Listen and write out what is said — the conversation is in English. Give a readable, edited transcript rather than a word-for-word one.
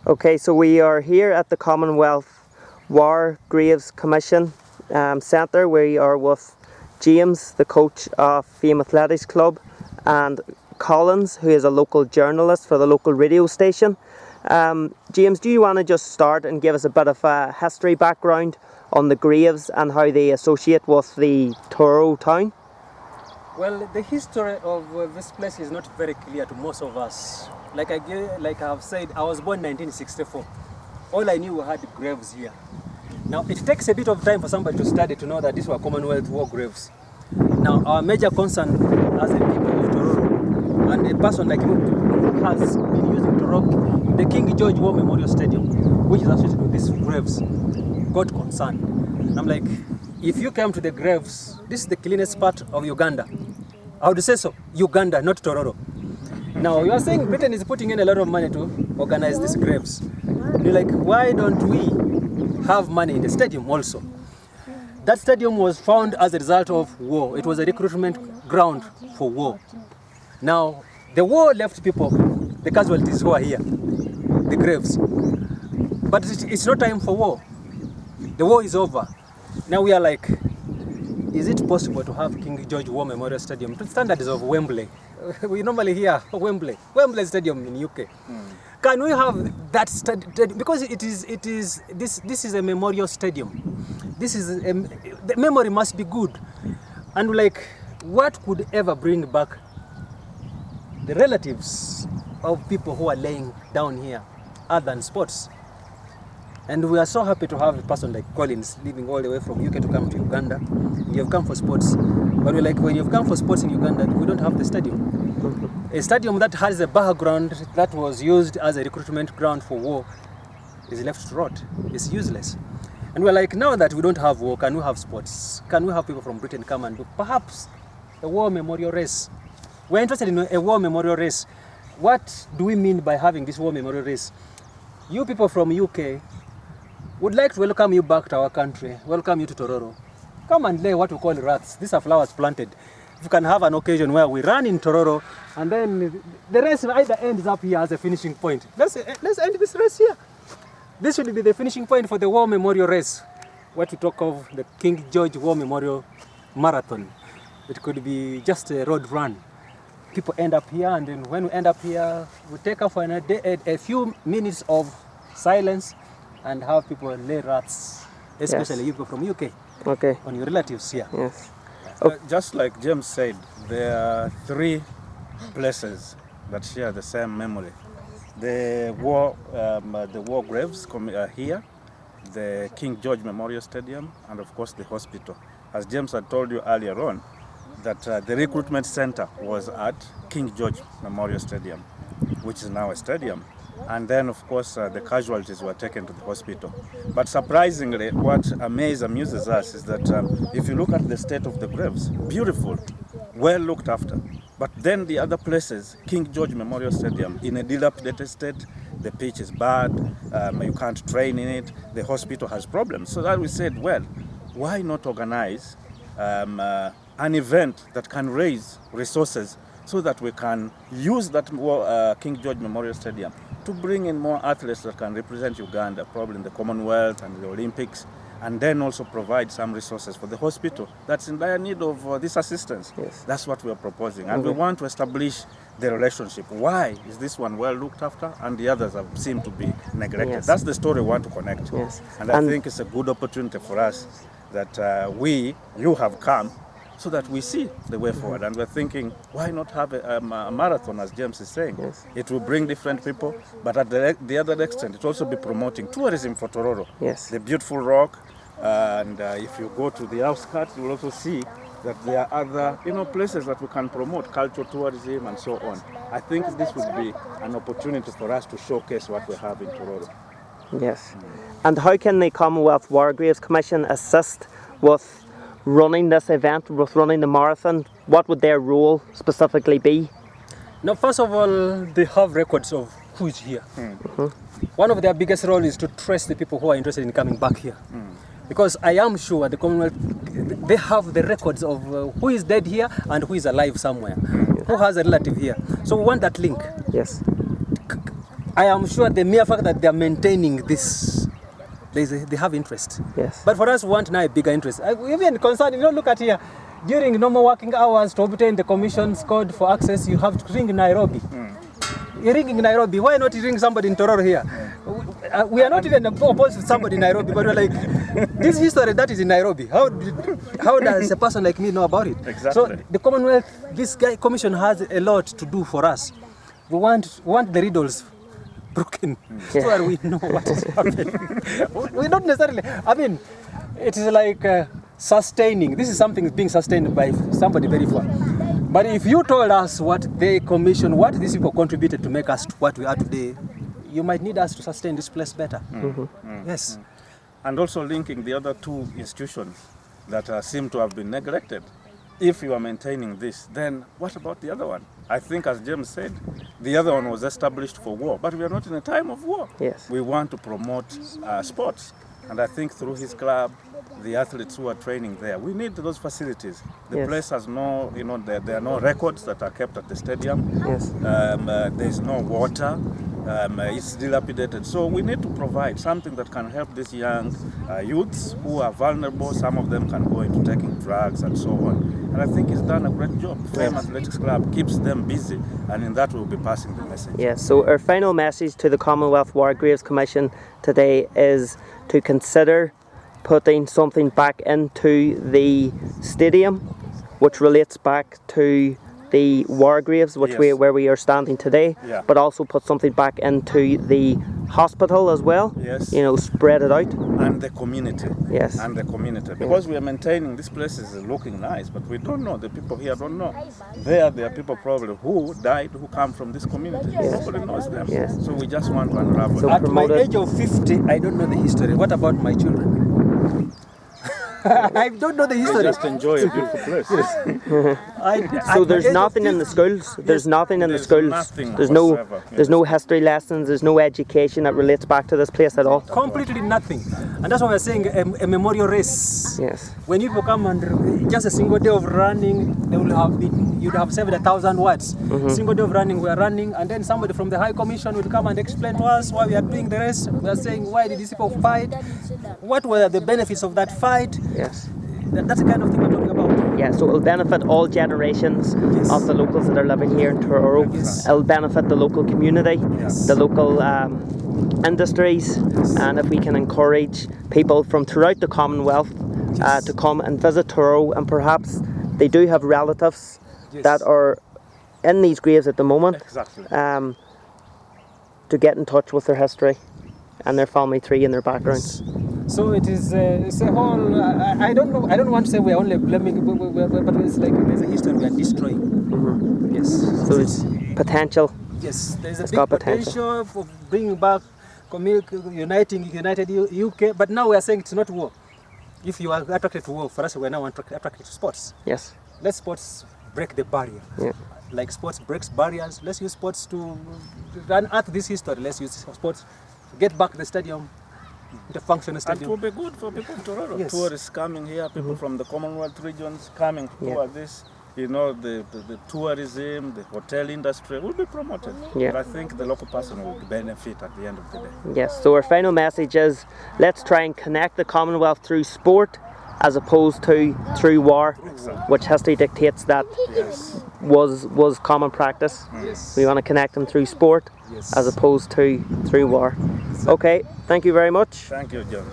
Okay, so we are here at the Commonwealth War Graves Commission Centre. We are with James, the coach of Fame Athletics Club, and Collins, who is a local journalist for the local radio station. James, do you want to just start and give us a bit of a history background on the graves and how they associate with the Tororo town? Well, the history of this place is not very clear to most of us. Like I've said, I was born in 1964. All I knew we had graves here. Now, it takes a bit of time for somebody to study to know that these were Commonwealth War Graves. Now, our major concern as a people of Tororo, and a person like you who has been using Tororo, the King George War Memorial Stadium, which is associated with these graves, got concerned. And I'm like, if you came to the graves, this is the cleanest part of Uganda. I would say so, Uganda, not Tororo. Now, you are saying Britain is putting in a lot of money to organize these graves. You're like, why don't we have money in the stadium also? That stadium was found as a result of war. It was a recruitment ground for war. Now, the war left people, the casualties who are here, the graves. But it's not time for war. The war is over. Now we are like, is it possible to have King George War Memorial Stadium to standards of Wembley? We normally hear Wembley Stadium in UK. Can we have that stadium? Because this is a memorial stadium. The memory must be good. And like, what could ever bring back the relatives of people who are laying down here other than sports? And we are so happy to have a person like Collins living all the way from UK to come to Uganda. You have come for sports. But we're like, when you've come for sports in Uganda, we don't have the stadium. A stadium that has a background that was used as a recruitment ground for war is left to rot. It's useless. And we're like, now that we don't have war, can we have sports? Can we have people from Britain come and do perhaps a war memorial race? We're interested in a war memorial race. What do we mean by having this war memorial race? You people from UK would like to welcome you back to our country, welcome you to Tororo. Come and lay what we call rats. These are flowers planted. If we can have an occasion where we run in Tororo, and then the race either ends up here as a finishing point. Let's end this race here. This should be the finishing point for the War Memorial Race. What we talk of the King George War Memorial Marathon. It could be just a road run. People end up here, and then when we end up here, we take up for a few minutes of silence and have people lay rats, especially you people from UK, on your relatives here. Yes. Just like James said, there are three places that share the same memory. The war graves here, the King George Memorial Stadium, and of course the hospital. As James had told you earlier on, that the recruitment center was at King George Memorial Stadium, which is now a stadium. And then, of course, the casualties were taken to the hospital. But surprisingly, what amuses us is that if you look at the state of the graves, beautiful, well looked after. But then the other places, King George Memorial Stadium, in a dilapidated state, the pitch is bad, you can't train in it, the hospital has problems. So that we said, well, why not organize an event that can raise resources so that we can use that King George Memorial Stadium to bring in more athletes that can represent Uganda, probably in the Commonwealth and the Olympics, and then also provide some resources for the hospital that's in dire need of this assistance. Yes. That's what we are proposing. And we want to establish the relationship. Why is this one well looked after and the others have seemed to be neglected? Yes. That's the story we want to connect. Yes. And I think it's a good opportunity for us that you have come so that we see the way forward. And we're thinking, why not have a marathon, as James is saying? Yes. It will bring different people, but at the other extent, it will also be promoting tourism for Tororo. Yes. The beautiful rock, and if you go to the outskirts, you will also see that there are other places that we can promote, cultural tourism and so on. I think this would be an opportunity for us to showcase what we have in Tororo. Yes. And how can the Commonwealth War Graves Commission assist with running this event, with running the marathon? What would their role specifically be? Now, first of all, they have records of who is here. One of their biggest roles is to trace the people who are interested in coming back here. Because I am sure the Commonwealth, they have the records of who is dead here and who is alive somewhere, who has a relative here. So we want that link. Yes. I am sure the mere fact that they are maintaining this, they have interest. Yes. But for us, we want now a bigger interest. Even concerned, look at here. During normal working hours, to obtain the commission's code for access, you have to ring Nairobi. You're ringing Nairobi. Why not ring somebody in Tororo here? We are not even opposed to somebody in Nairobi, but we're like, this history that is in Nairobi. How does a person like me know about it? Exactly. So the Commonwealth, this commission has a lot to do for us. We want the riddles broken so that we know what is happening. We don't necessarily. I mean, it is like sustaining. This is something being sustained by somebody very far. But if you told us what they commissioned, what these people contributed to make us what we are today, you might need us to sustain this place better. Yes. And also linking the other two institutions that seem to have been neglected. If you are maintaining this, then what about the other one? I think, as James said, the other one was established for war, but we are not in a time of war. Yes. We want to promote sports. And I think through his club, the athletes who are training there, we need those facilities. The Yes. place has no, there are no records that are kept at the stadium. Yes. There's no water. It's dilapidated. So we need to provide something that can help these young youths who are vulnerable. Some of them can go into taking drugs and so on. And I think he's done a great job. Fame Athletics Club keeps them busy, and in that we'll be passing the message. Yes, so our final message to the Commonwealth War Graves Commission today is to consider putting something back into the stadium which relates back to the war graves where we are standing today, but also put something back into the hospital as well. Yes. Spread it out. And the community. Yes. And the community. Because we are maintaining this place is looking nice, but we don't know. The people here don't know. There are people probably who died who come from this community. Nobody knows them. Yes. So we just want to unravel. So At my promote it. age of 50, I don't know the history. What about my children? I don't know the They history. just enjoy a beautiful place. So there's nothing in the schools. There's nothing in the There's schools. nothing There's whatsoever. no history lessons. There's no education that relates back to this place at all. Completely nothing. And that's why we're saying a memorial race. Yes. When people come and just a single day of running, they will have you'd have saved 1,000 words. Single day of running, we are running, and then somebody from the High Commission will come and explain to us why we are doing the race. We are saying, why did these people fight? What were the benefits of that fight? Yes. That's the kind of thing we're talking about. Yeah, so it'll benefit all generations of the locals that are living here in Tororo. Yes. It'll benefit the local community, the local industries, and if we can encourage people from throughout the Commonwealth to come and visit Tororo, and perhaps they do have relatives that are in these graves at the moment, Exactly. to get in touch with their history and their family tree and their backgrounds. So it is it's a whole. I don't know. I don't want to say we are only blaming, but it's like there's a history we are destroying. Yes. So it's potential. Yes, there's a It's big got potential. potential for bringing back, united UK. But now we are saying it's not war. If you are attracted to war, for us we are now attracted to sports. Yes. Let sports break the barrier. Yeah. Like sports breaks barriers. Let's use sports to unearth this history. Let's use sports to get back the stadium. The functional And stadium. it will be good for people of Tororo. Yes. Tourists coming here, people from the Commonwealth regions coming to tour this. The tourism, the hotel industry will be promoted. Yeah. But I think the local person will benefit at the end of the day. Yes, so our final message is let's try and connect the Commonwealth through sport as opposed to through war, which history dictates that Yes. was common practice. Yes. We want to connect them through sport Yes. as opposed to through war. Okay, thank you very much. Thank you, John.